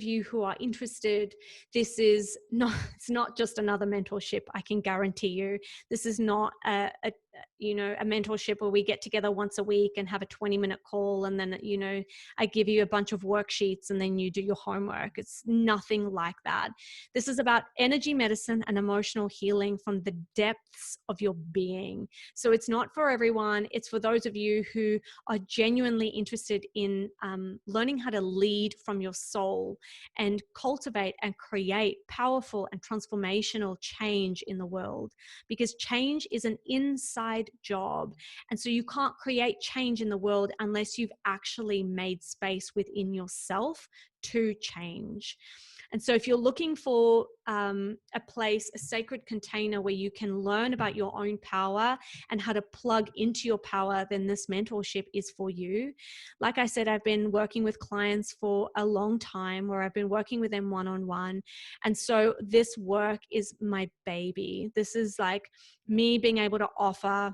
you who are interested, this is not, it's not just another mentorship. I can guarantee you, this is not a mentorship where we get together once a week and have a 20-minute call. And then, I give you a bunch of worksheets and then you do your homework. It's nothing like that. This is about energy medicine and emotional healing from the depths of your being. So it's not for everyone. It's for those of you who are genuinely interested in learning how to lead from your soul and cultivate and create powerful and transformational change in the world, because change is an inside job. And so you can't create change in the world unless you've actually made space within yourself to change. And so if you're looking for a place, a sacred container where you can learn about your own power and how to plug into your power, then this mentorship is for you. Like I said, I've been working with clients for a long time, where I've been working with them one-on-one. And so this work is my baby. This is like me being able to offer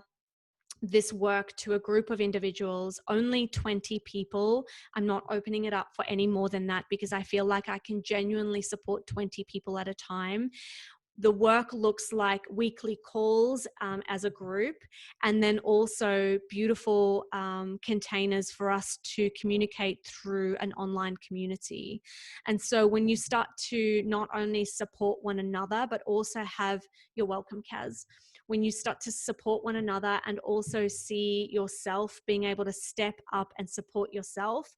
this work to a group of individuals, only 20 people. I'm not opening it up for any more than that, because I feel like I can genuinely support 20 people at a time. The work looks like weekly calls as a group, and then also beautiful containers for us to communicate through an online community. And so when you start to not only support one another, but also have, you're welcome, Kaz, when you start to support one another and also see yourself being able to step up and support yourself,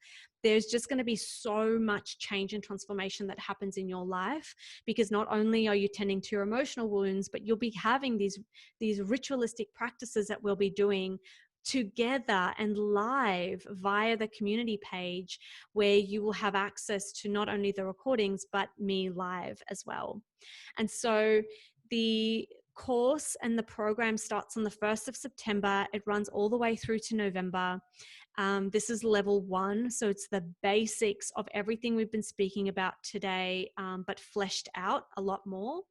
there's just going to be so much change and transformation that happens in your life, because not only are you tending to your emotional wounds, but you'll be having these ritualistic practices that we'll be doing together and live via the community page, where you will have access to not only the recordings, but me live as well. And so the course and the program starts on the 1st of September. It runs all the way through to November. This is level 1. So it's the basics of everything we've been speaking about today, but fleshed out a lot more.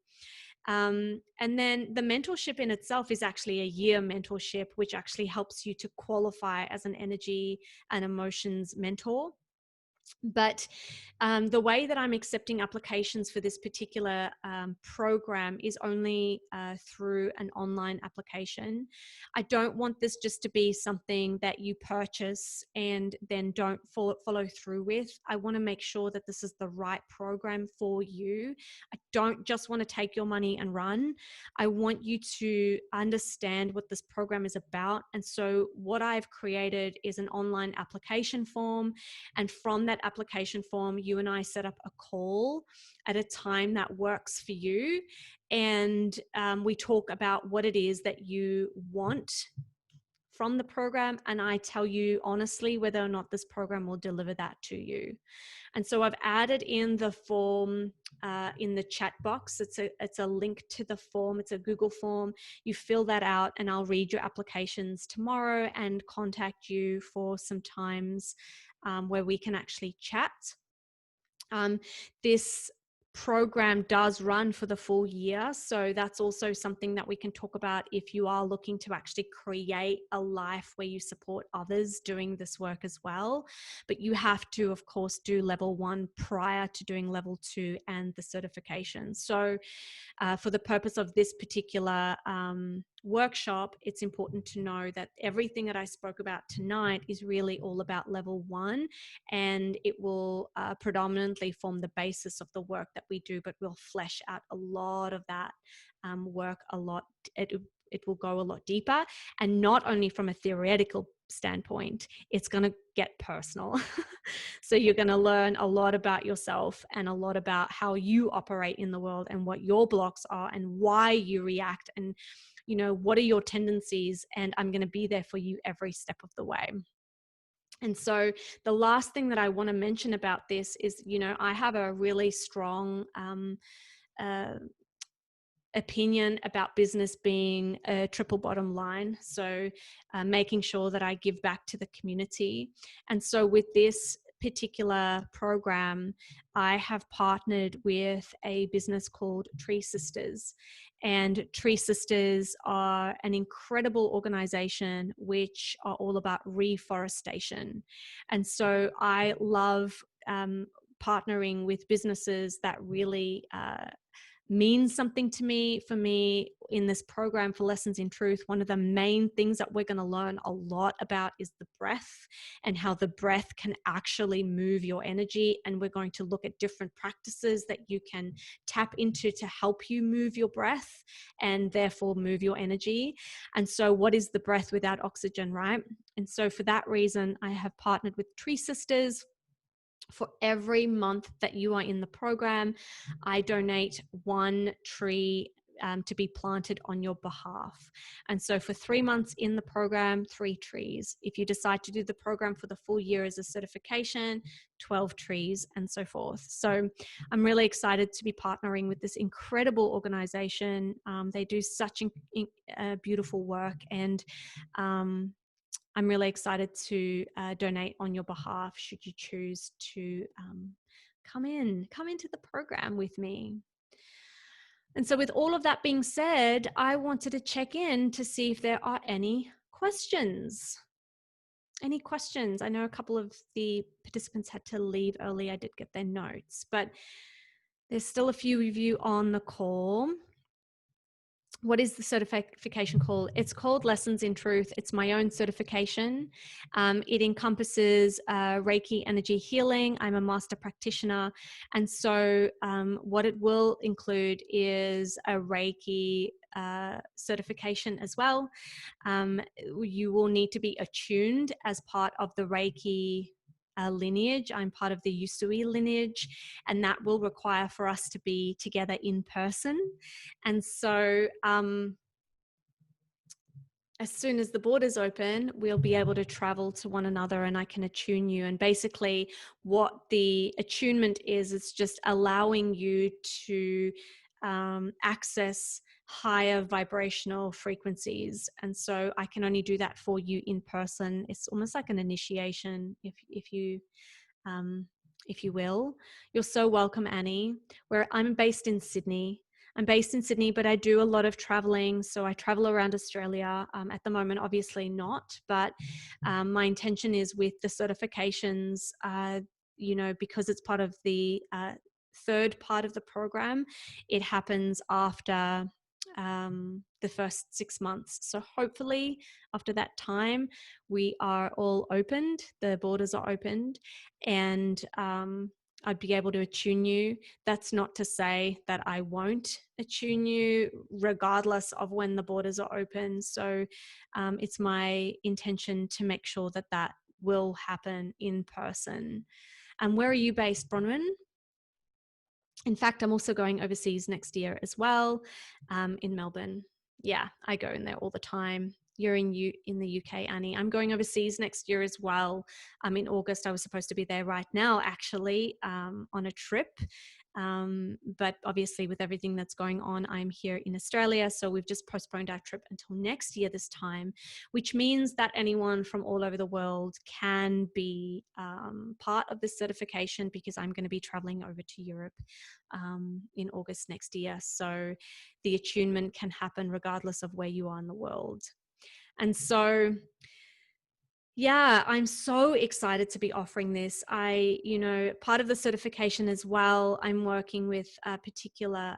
And then the mentorship in itself is actually a year mentorship, which actually helps you to qualify as an energy and emotions mentor. But the way that I'm accepting applications for this particular program is only through an online application. I don't want this just to be something that you purchase and then don't follow through with. I want to make sure that this is the right program for you. I don't just want to take your money and run. I want you to understand what this program is about. And so what I've created is an online application form. And from that application form, you and I set up a call at a time that works for you. And we talk about what it is that you want from the program. And I tell you honestly whether or not this program will deliver that to you. And so I've added in the form in the chat box. It's a link to the form. It's a Google form. You fill that out and I'll read your applications tomorrow and contact you for some times where we can actually chat. This program does run for the full year. So that's also something that we can talk about if you are looking to actually create a life where you support others doing this work as well. But you have to, of course, do level 1 prior to doing level 2 and the certification. So for the purpose of this particular workshop, it's important to know that everything that I spoke about tonight is really all about level 1, and it will predominantly form the basis of the work that we do, but we'll flesh out a lot of that work a lot. It will go a lot deeper, and not only from a theoretical standpoint, it's going to get personal. So you're going to learn a lot about yourself and a lot about how you operate in the world and what your blocks are and why you react, and what are your tendencies, and I'm going to be there for you every step of the way. And so the last thing that I want to mention about this is, I have a really strong opinion about business being a triple bottom line. So making sure that I give back to the community. And so with this particular program, I have partnered with a business called Tree Sisters. And Tree Sisters are an incredible organization which are all about reforestation. And so I love partnering with businesses that really means something to me. For me, in this program for Lessons in Truth, one of the main things that we're going to learn a lot about is the breath, and how the breath can actually move your energy. And we're going to look at different practices that you can tap into to help you move your breath and therefore move your energy. And so what is the breath without oxygen, right? And so for that reason, I have partnered with Tree Sisters. For every month that you are in the program, I donate one tree to be planted on your behalf. And so for 3 months in the program, 3 trees. If you decide to do the program for the full year as a certification, 12 trees, and so forth. So I'm really excited to be partnering with this incredible organization. They do such beautiful work, and I'm really excited to donate on your behalf should you choose to come into the program with me. And so with all of that being said, I wanted to check in to see if there are any questions. Any questions? I know a couple of the participants had to leave early. I did get their notes, but there's still a few of you on the call. What is the certification called? It's called Lessons in Truth. It's my own certification. It encompasses Reiki energy healing. I'm a master practitioner. And so what it will include is a Reiki certification as well. You will need to be attuned as part of the Reiki lineage. I'm part of the Usui lineage, and that will require for us to be together in person. And so as soon as the borders open, we'll be able to travel to one another, and I can attune you. And basically what the attunement is, it's just allowing you to access higher vibrational frequencies. And so I can only do that for you in person. It's almost like an initiation, if you will. You're so welcome, Annie. I'm based in Sydney. But I do a lot of traveling. So I travel around Australia. At the moment, obviously not, but my intention is with the certifications, because it's part of the third part of the program, it happens after the first 6 months. So hopefully after that time, we are all opened, the borders are opened, and I'd be able to attune you. That's not to say that I won't attune you regardless of when the borders are open. So it's my intention to make sure that that will happen in person. And where are you based, Bronwyn? In fact, I'm also going overseas next year as well, in Melbourne. Yeah, I go in there all the time. You're in the UK, Annie. I'm going overseas next year as well. In August. I was supposed to be there right now, actually, on a trip. But obviously with everything that's going on, I'm here in Australia. So we've just postponed our trip until next year this time, which means that anyone from all over the world can be part of this certification, because I'm going to be traveling over to Europe in August next year. So the attunement can happen regardless of where you are in the world. And so, yeah, I'm so excited to be offering this. Part of the certification as well, I'm working with particular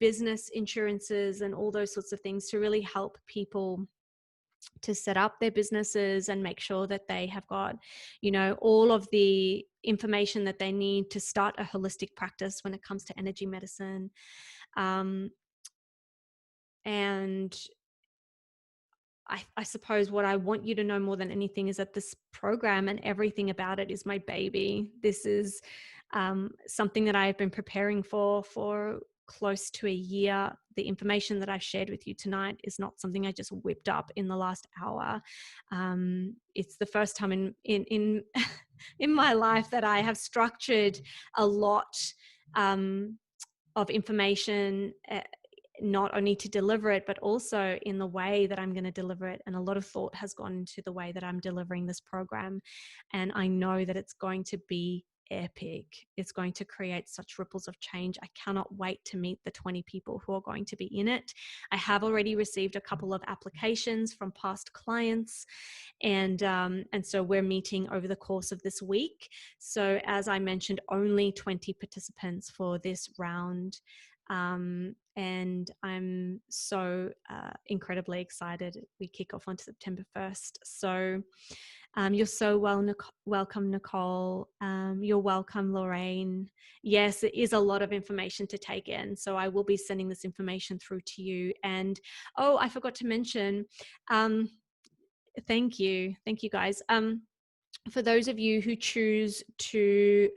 business insurances and all those sorts of things to really help people to set up their businesses and make sure that they have got, all of the information that they need to start a holistic practice when it comes to energy medicine. And I suppose what I want you to know more than anything is that this program and everything about it is my baby. This is something that I have been preparing for close to a year. The information that I've shared with you tonight is not something I just whipped up in the last hour. It's the first time in in my life that I have structured a lot of information, not only to deliver it, but also in the way that I'm going to deliver it. And a lot of thought has gone into the way that I'm delivering this program. And I know that it's going to be epic. It's going to create such ripples of change. I cannot wait to meet the 20 people who are going to be in it. I have already received a couple of applications from past clients, and so we're meeting over the course of this week. So as I mentioned, only 20 participants for this round. And I'm so incredibly excited. We kick off on September 1st. So you're so welcome, Nicole. You're welcome, Lorraine. Yes, it is a lot of information to take in. So I will be sending this information through to you. And oh, I forgot to mention, thank you guys. For those of you who choose to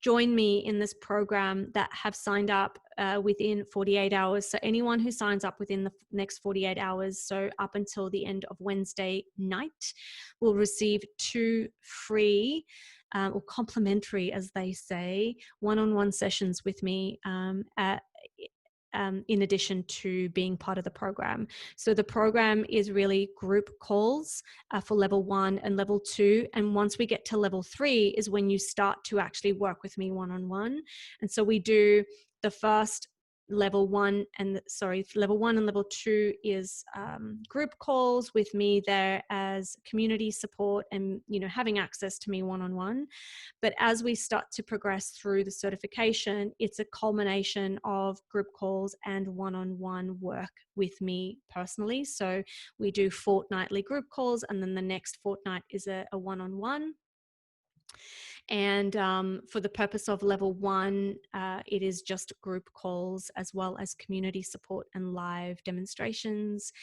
join me in this program that have signed up within 48 hours. So anyone who signs up within the next 48 hours, so up until the end of Wednesday night, will receive 2 free or complimentary, as they say, one-on-one sessions with me in addition to being part of the program. So the program is really group calls for level 1 and level 2. And once we get to level 3 is when you start to actually work with me one-on-one. And so we do the first level 1 and level 2 is group calls with me there as community support and, having access to me one-on-one. But as we start to progress through the certification, it's a culmination of group calls and one-on-one work with me personally. So we do fortnightly group calls, and then the next fortnight is a one-on-one. And for the purpose of level 1, it is just group calls as well as community support and live demonstrations.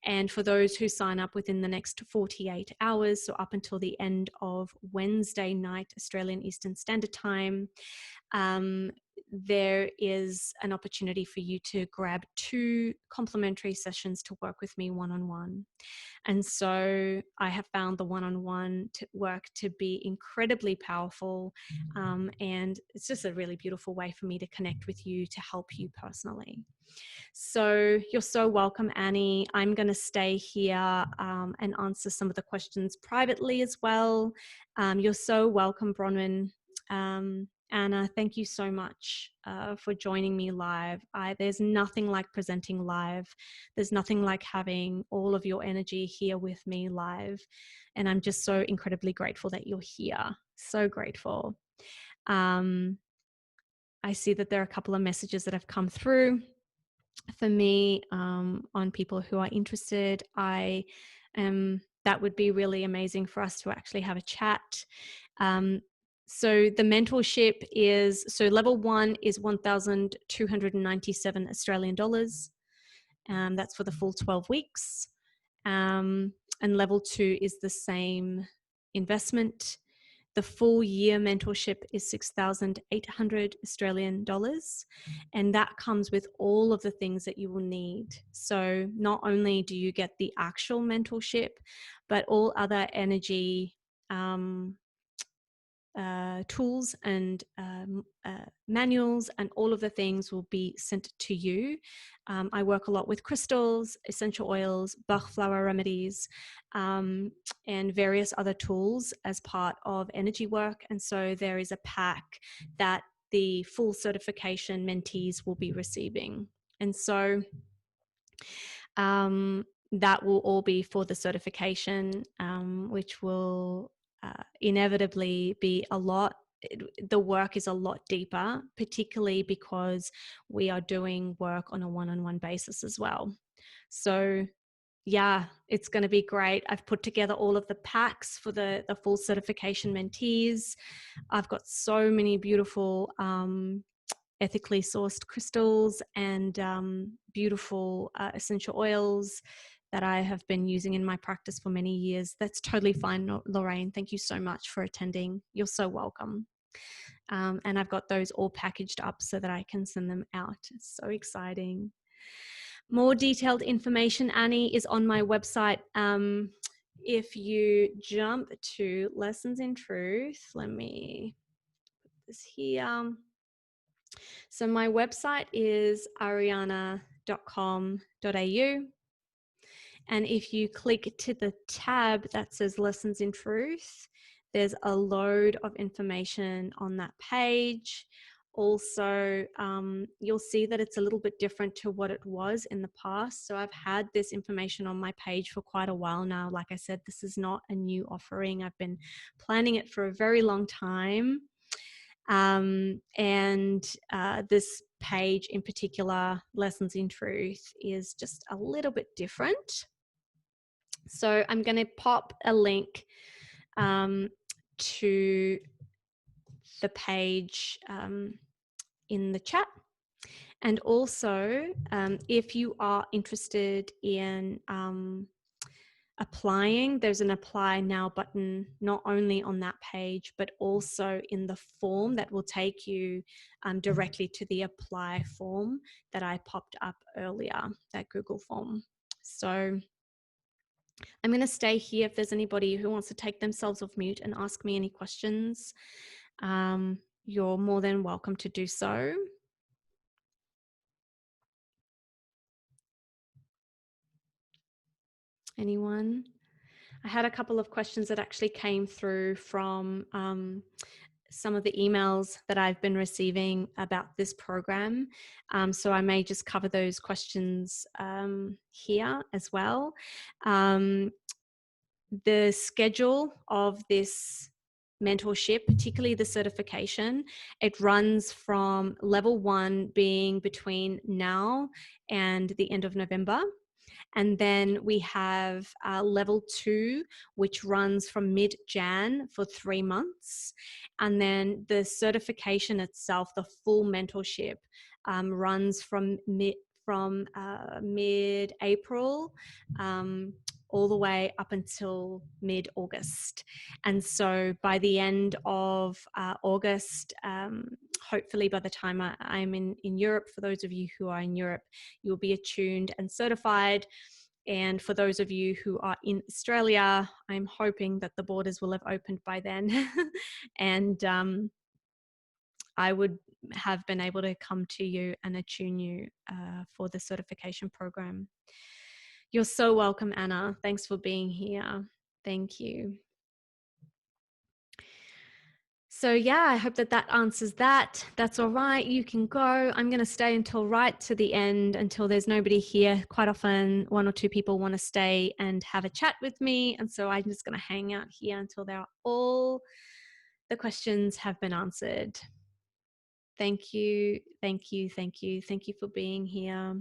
And for those who sign up within the next 48 hours, so up until the end of Wednesday night, Australian Eastern Standard Time, there is an opportunity for you to grab 2 complimentary sessions to work with me one-on-one. And so I have found the one-on-one work to be incredibly powerful. And it's just a really beautiful way for me to connect with you, to help you personally. So you're so welcome, Annie. I'm going to stay here and answer some of the questions privately as well. You're so welcome, Bronwyn. Anna, thank you so much for joining me live. There's nothing like presenting live. There's nothing like having all of your energy here with me live. And I'm just so incredibly grateful that you're here. So grateful. I see that there are a couple of messages that have come through for me on people who are interested. That would be really amazing for us to actually have a chat. So the mentorship is, so level 1 is 1,297 Australian dollars. That's for the full 12 weeks. And level 2 is the same investment. The full year mentorship is 6,800 Australian dollars. And that comes with all of the things that you will need. So not only do you get the actual mentorship, but all other energy tools and manuals and all of the things will be sent to you. I work a lot with crystals, essential oils, Bach flower remedies, and various other tools as part of energy work. And so there is a pack that the full certification mentees will be receiving. And so that will all be for the certification, which will inevitably be a lot. The work is a lot deeper, particularly because we are doing work on a one-on-one basis as well. So yeah, it's going to be great. I've put together all of the packs for the full certification mentees. I've got so many beautiful ethically sourced crystals and beautiful essential oils that I have been using in my practice for many years. That's totally fine, Lorraine. Thank you so much for attending. You're so welcome. And I've got those all packaged up so that I can send them out. It's so exciting. More detailed information, Annie, is on my website. If you jump to Lessons in Truth, let me put this here. So my website is arianna.com.au. And if you click to the tab that says Lessons in Truth, There's a load of information on that page. Also, you'll see that it's a little bit different to what it was in the past. So I've had this information on my page for quite a while now. Like I said, this is not a new offering. I've been planning it for a very long time. This page in particular, Lessons in Truth, is just a little bit different. So I'm going to pop a link to the page in the chat. And also, if you are interested in applying, there's an apply now button, not only on that page, but also in the form that will take you directly to the apply form that I popped up earlier, that Google form. So I'm going to stay here. If there's anybody who wants to take themselves off mute and ask me any questions, you're more than welcome to do so. Anyone? I had a couple of questions that actually came through from some of the emails that I've been receiving about this program. So I may just cover those questions here as well. The schedule of this mentorship, particularly the certification, it runs from level 1 being between now and the end of November. And then we have level 2, which runs from mid-Jan for 3 months. And then the certification itself, the full mentorship, runs from mid-April all the way up until mid-August. And so by the end of August, hopefully by the time I'm in Europe, for those of you who are in Europe, you'll be attuned and certified. And for those of you who are in Australia, I'm hoping that the borders will have opened by then. And I would have been able to come to you and attune you for the certification program. You're so welcome, Anna. Thanks for being here. Thank you. So yeah, I hope that answers that. That's all right. You can go. I'm going to stay until right to the end, until there's nobody here. Quite often, 1 or 2 people want to stay and have a chat with me. And so I'm just going to hang out here until all the questions have been answered. Thank you. Thank you. Thank you. Thank you for being here.